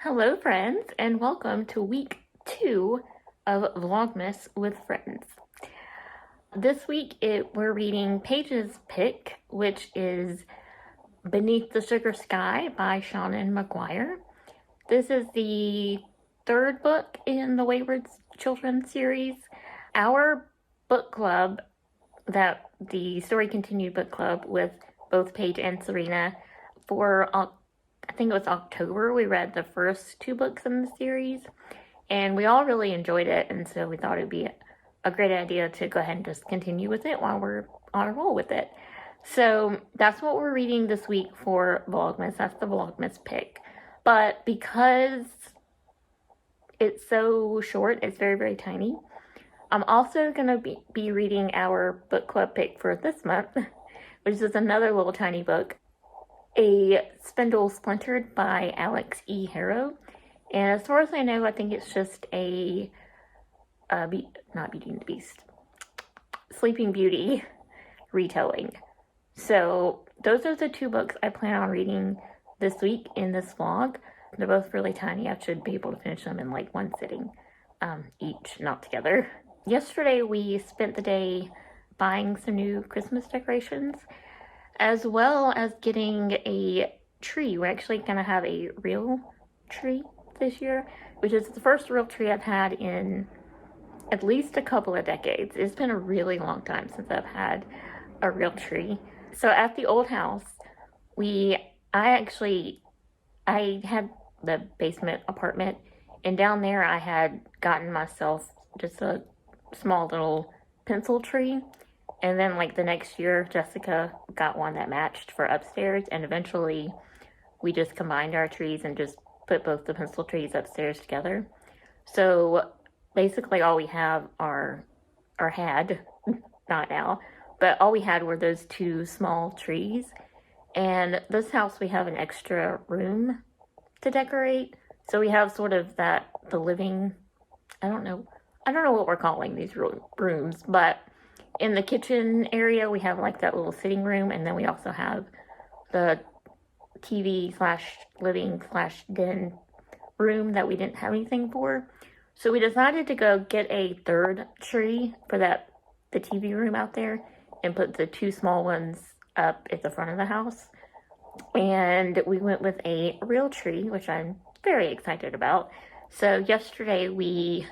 Hello friends, and welcome to week 2 of Vlogmas with Friends. This week we're reading Paige's pick, which is Beneath the Sugar Sky by Seanan McGuire. This is the third book in the Wayward Children series. Our book club, the Story Continued book club with both Paige and Serena, for I think it was October, we read the first 2 books in the series, and we all really enjoyed it, and so we thought it'd be a great idea to go ahead and just continue with it while we're on a roll with it. So that's what we're reading this week for Vlogmas. That's the Vlogmas pick. But because it's so short, it's very, very tiny, I'm also going to be reading our book club pick for this month, which is another little tiny book. A Spindle Splintered by Alix E. Harrow. And as far as I know, I think it's just a, not Beauty and the Beast, Sleeping Beauty retelling. So those are the 2 books I plan on reading this week in this vlog. They're both really tiny. I should be able to finish them in like one sitting, each, not together. Yesterday we spent the day buying some new Christmas decorations, as well as getting a tree. We're actually going to have a real tree this year, which is the first real tree I've had in at least a couple of decades. It's been a really long time since I've had a real tree. So at the old house, I had the basement apartment, and down there I had gotten myself just a small little pencil tree. And then, like, the next year, Jessica got one that matched for upstairs, and eventually we just combined our trees and just put both the pencil trees upstairs together. So basically all we have not now, but all we had were those 2 small trees. And this house, we have an extra room to decorate. So we have sort of the living, I don't know what we're calling these rooms, but in the kitchen area, we have like that little sitting room, and then we also have the TV/living/den room that we didn't have anything for. So we decided to go get a third tree for the TV room out there and put the 2 small ones up at the front of the house. And we went with a real tree, which I'm very excited about. So yesterday we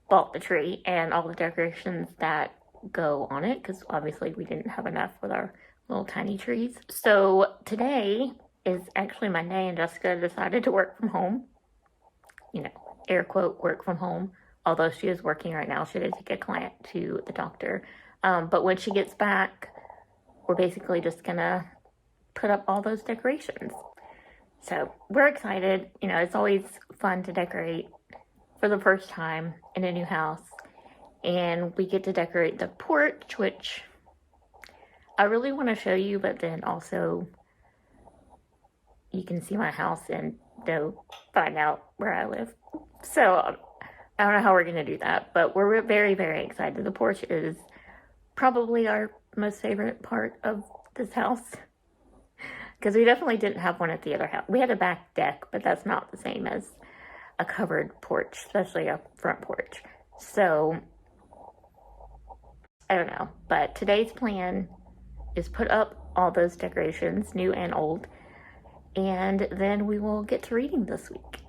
bought the tree and all the decorations that go on it, because obviously we didn't have enough with our little tiny trees. So today is actually Monday, and Jessica decided to work from home. You know, air quote, work from home. Although she is working right now, she did take a client to the doctor. But when she gets back, we're basically just gonna put up all those decorations. So we're excited. You know, it's always fun to decorate for the first time in a new house. And we get to decorate the porch, which I really want to show you, but then also you can see my house and find out where I live. So I don't know how we're going to do that, but we're very, very excited. The porch is probably our most favorite part of this house, because we definitely didn't have one at the other house. We had a back deck, but that's not the same as a covered porch, especially a front porch. So I don't know, but today's plan is put up all those decorations, new and old, and then we will get to reading this week.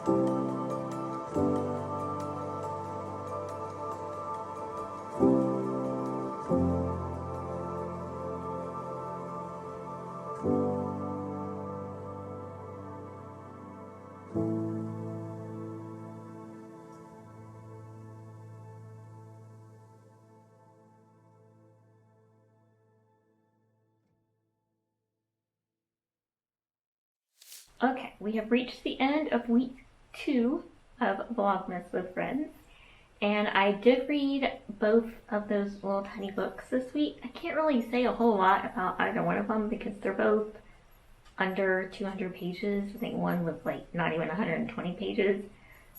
Okay, we have reached the end of week 2 of Vlogmas with Friends, and I did read both of those little tiny books this week. I can't really say a whole lot about either one of them because they're both under 200 pages. I think one was like not even 120 pages.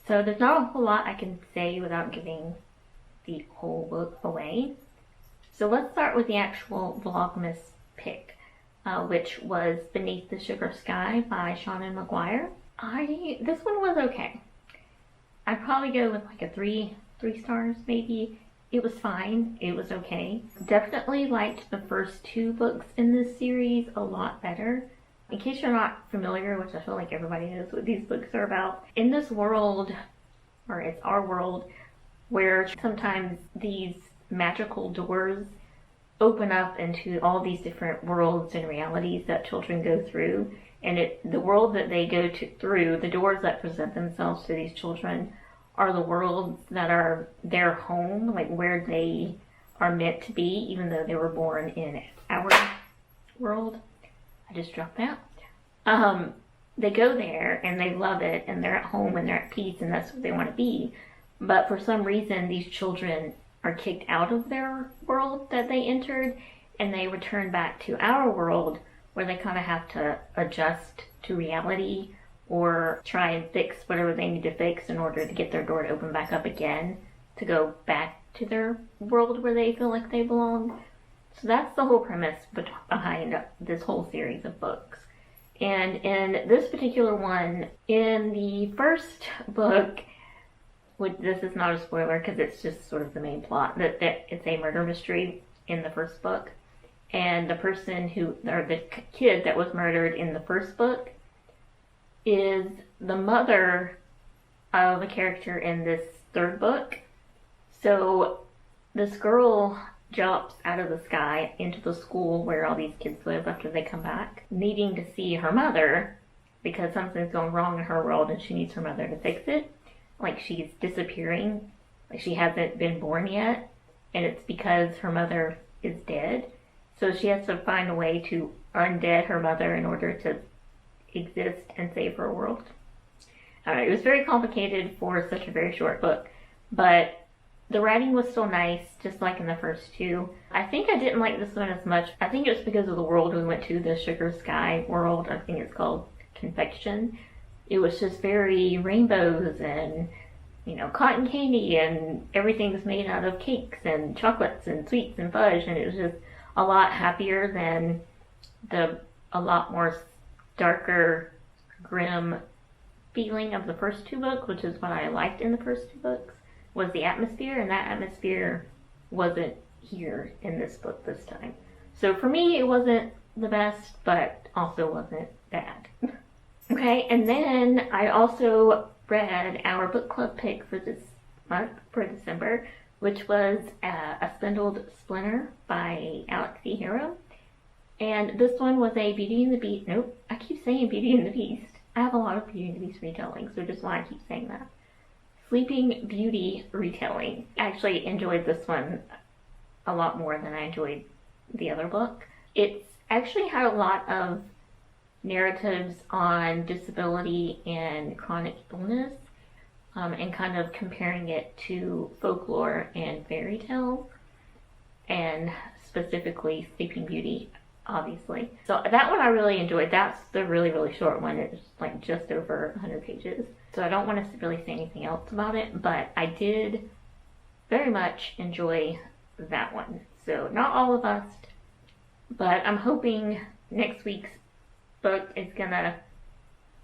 So there's not a whole lot I can say without giving the whole book away. So let's start with the actual Vlogmas pick. Which was Beneath the Sugar Sky by Seanan McGuire. This one was okay. I'd probably go with like a three stars maybe. It was fine. It was okay. Definitely liked the first 2 books in this series a lot better. In case you're not familiar, which I feel like everybody knows what these books are about, in this world, or it's our world, where sometimes these magical doors open up into all these different worlds and realities that children go through, and the world that they go through, the doors that present themselves to these children are the worlds that are their home, like where they are meant to be, even though they were born in our world. I just dropped that. They go there and they love it and they're at home and they're at peace and that's what they want to be, but for some reason these children are kicked out of their world that they entered and they return back to our world where they kind of have to adjust to reality or try and fix whatever they need to fix in order to get their door to open back up again to go back to their world where they feel like they belong. So that's the whole premise behind this whole series of books. And in this particular one, in the first book, this is not a spoiler because it's just sort of the main plot, that it's a murder mystery in the first book, and the kid that was murdered in the first book is the mother of a character in this third book. So this girl jumps out of the sky into the school where all these kids live after they come back, needing to see her mother because something's going wrong in her world and she needs her mother to fix it. Like she's disappearing, like she hasn't been born yet, and it's because her mother is dead. So she has to find a way to undead her mother in order to exist and save her world. It was very complicated for such a very short book, but the writing was still nice, just like in the first 2. I think I didn't like this one as much. I think it was because of the world we went to, the Sugar Sky world. I think it's called Confection. It was just very rainbows and, cotton candy and everything's made out of cakes and chocolates and sweets and fudge, and it was just a lot happier than a lot more darker, grim feeling of the first 2 books, which is what I liked in the first 2 books, was the atmosphere, and that atmosphere wasn't here in this book this time. So for me, it wasn't the best, but also wasn't bad. Okay, and then I also read our book club pick for this month, for December, which was A Spindled Splinter by Alix Harrow. And this one was a Beauty and the Beast. Nope, I keep saying Beauty and the Beast. I have a lot of Beauty and the Beast retellings, which is why I keep saying that. Sleeping Beauty retelling. I actually enjoyed this one a lot more than I enjoyed the other book. It's actually had a lot of narratives on disability and chronic illness, and kind of comparing it to folklore and fairy tales, and specifically Sleeping Beauty, obviously. So that one I really enjoyed. That's the really, really short one. It's like just over 100 pages. So I don't want to really say anything else about it, but I did very much enjoy that one. So not all of us, but I'm hoping next week's book is gonna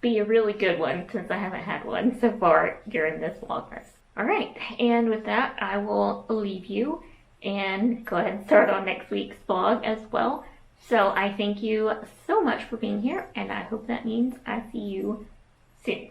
be a really good one since I haven't had one so far during this Vlogmas. Alright, and with that I will leave you and go ahead and start on next week's vlog as well. So I thank you so much for being here, and I hope that means I see you soon.